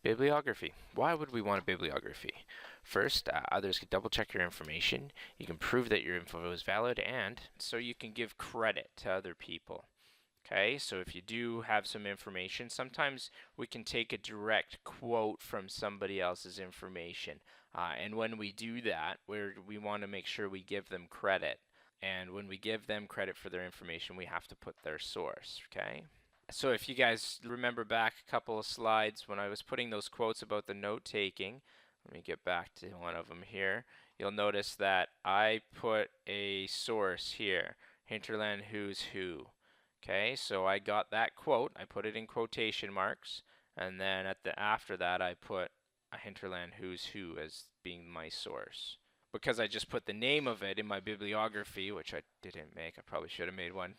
Bibliography. Why would we want a bibliography? First, others can double check your information. You can prove that your info is valid, and so you can give credit to other people. Okay, so if you do have some information, sometimes we can take a direct quote from somebody else's information. And when we do that, we want to make sure we give them credit. And when we give them credit for their information, we have to put their source, okay? So if you guys remember back a couple of slides when I was putting those quotes about the note taking, let me get back to one of them here. You'll notice that I put a source here, Hinterland Who's Who. Okay, so I got that quote, I put it in quotation marks, and then after that I put a Hinterland Who's Who as being my source. Because I just put the name of it in my bibliography, which I didn't make, I probably should have made one.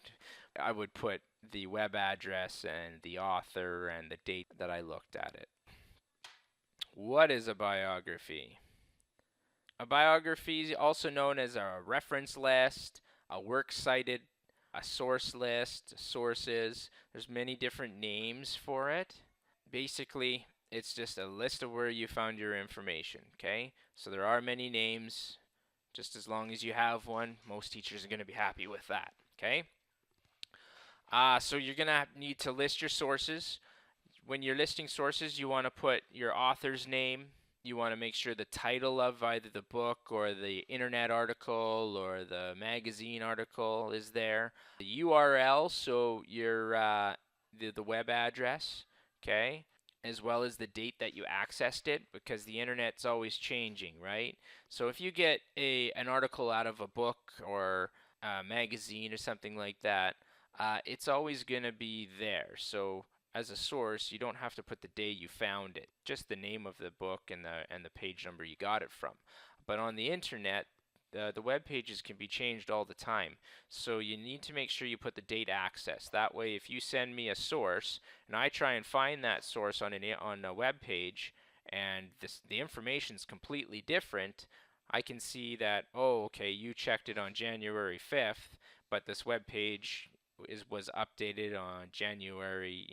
I would put the web address and the author and the date that I looked at it. What is a biography? A biography is also known as a reference list, a works cited, a source list, sources. There's many different names for it. Basically, it's just a list of where you found your information, okay? So there are many names. Just as long as you have one, most teachers are going to be happy with that, okay? So you're going to need to list your sources. When you're listing sources, you want to put your author's name. You want to make sure the title of either the book or the internet article or the magazine article is there. The URL, so your the web address, okay, as well as the date that you accessed it, because the internet's always changing, right? So if you get an article out of a book or a magazine or something like that, it's always going to be there. So as a source, you don't have to put the day you found it, just the name of the book and the page number you got it from. But on the internet, the web pages can be changed all the time, so you need to make sure you put the date access. That way, if you send me a source and I try and find that source on a web page and the information is completely different, I can see that, oh, okay, you checked it on January 5th, but this web page was updated on January,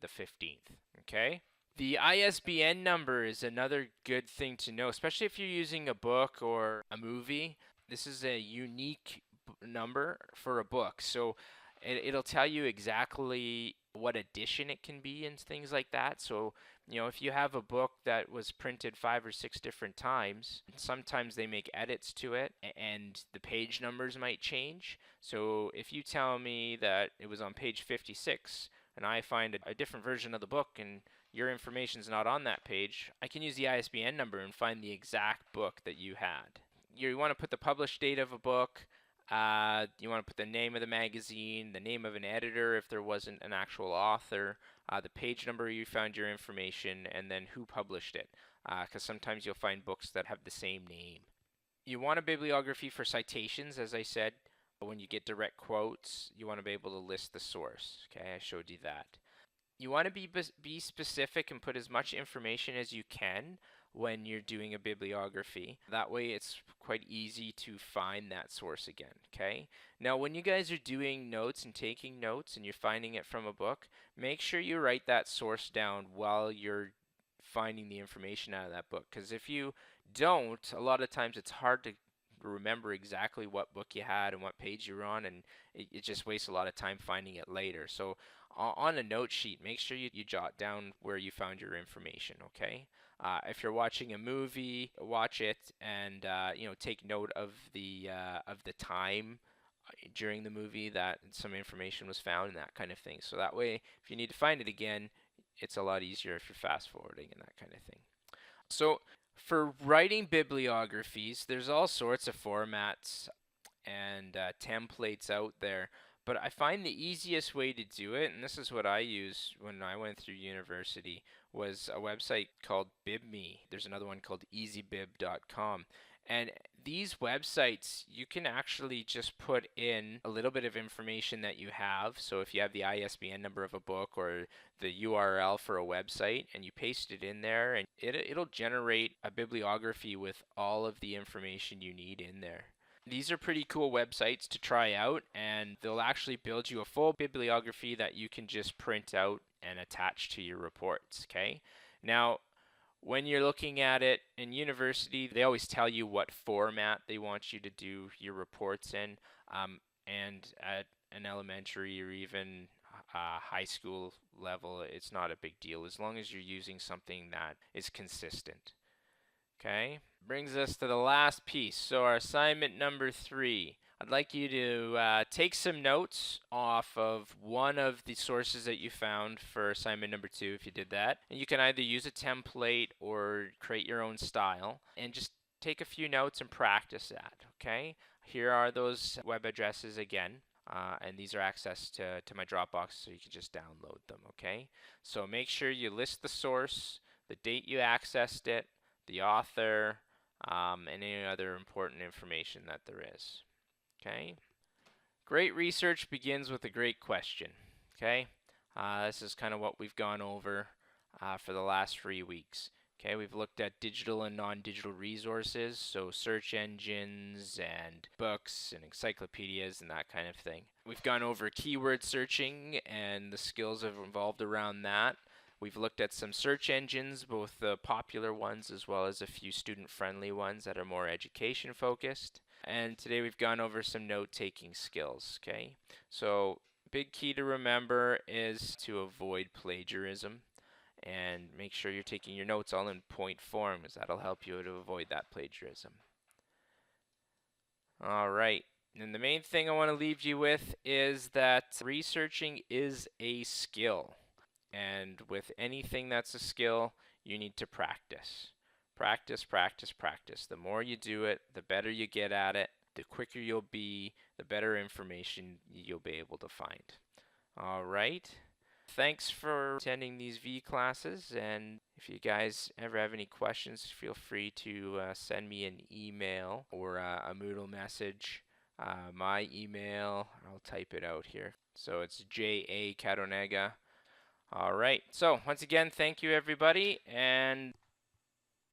the 15th, okay? The ISBN number is another good thing to know, especially if you're using a book or a movie. This is a unique number for a book, so it'll tell you exactly what edition it can be and things like that. So, if you have a book that was printed 5 or 6 different times, sometimes they make edits to it and the page numbers might change. So if you tell me that it was on page 56 and I find a different version of the book and your information's not on that page, I can use the ISBN number and find the exact book that you had. You want to put the published date of a book. You want to put the name of the magazine, the name of an editor if there wasn't an actual author, the page number you found your information, and then who published it, because sometimes you'll find books that have the same name. You want a bibliography for citations, as I said. When you get direct quotes, you want to be able to list the source. Okay, I showed you that. You want to be specific and put as much information as you can when you're doing a bibliography. That way it's quite easy to find that source again, okay? Now when you guys are doing notes and taking notes and you're finding it from a book, make sure you write that source down while you're finding the information out of that book, because if you don't, a lot of times it's hard to remember exactly what book you had and what page you were on, and it just wastes a lot of time finding it later. So on a note sheet, make sure you jot down where you found your information, okay? If you're watching a movie, watch it and take note of the time during the movie that some information was found and that kind of thing. So that way, if you need to find it again, it's a lot easier if you're fast forwarding and that kind of thing. So for writing bibliographies, there's all sorts of formats and templates out there. But I find the easiest way to do it, and this is what I used when I went through university, was a website called BibMe. There's another one called Easybib.com. And these websites, you can actually just put in a little bit of information that you have. So if you have the ISBN number of a book or the URL for a website, and you paste it in there, and it'll generate a bibliography with all of the information you need in there. These are pretty cool websites to try out, and they'll actually build you a full bibliography that you can just print out and attach to your reports, okay? Now, When you're looking at it in university, they always tell you what format they want you to do your reports in. And at an elementary or even high school level, it's not a big deal as long as you're using something that is consistent. Okay, brings us to the last piece. So our assignment number 3. I'd like you to take some notes off of one of the sources that you found for assignment number 2 if you did that. And you can either use a template or create your own style and just take a few notes and practice that, okay? Here are those web addresses again. And these are access to my Dropbox, so you can just download them, okay? So make sure you list the source, the date you accessed it, the author, and any other important information that there is. Okay? Great research begins with a great question. Okay? This is kind of what we've gone over for the last 3 weeks. Okay, we've looked at digital and non-digital resources, so search engines and books and encyclopedias and that kind of thing. We've gone over keyword searching and the skills that are involved around that. We've looked at some search engines, both the popular ones as well as a few student-friendly ones that are more education-focused. And today we've gone over some note-taking skills, okay? So, big key to remember is to avoid plagiarism and make sure you're taking your notes all in point form, as that'll help you to avoid that plagiarism. All right. And the main thing I want to leave you with is that researching is a skill. And with anything that's a skill, you need to practice. Practice, practice, practice. The more you do it, the better you get at it, the quicker you'll be, the better information you'll be able to find. All right. Thanks for attending these V classes, and if you guys ever have any questions, feel free to send me an email or a Moodle message. My email, I'll type it out here. So it's J.A. Cadonega. All right. So once again, thank you everybody, and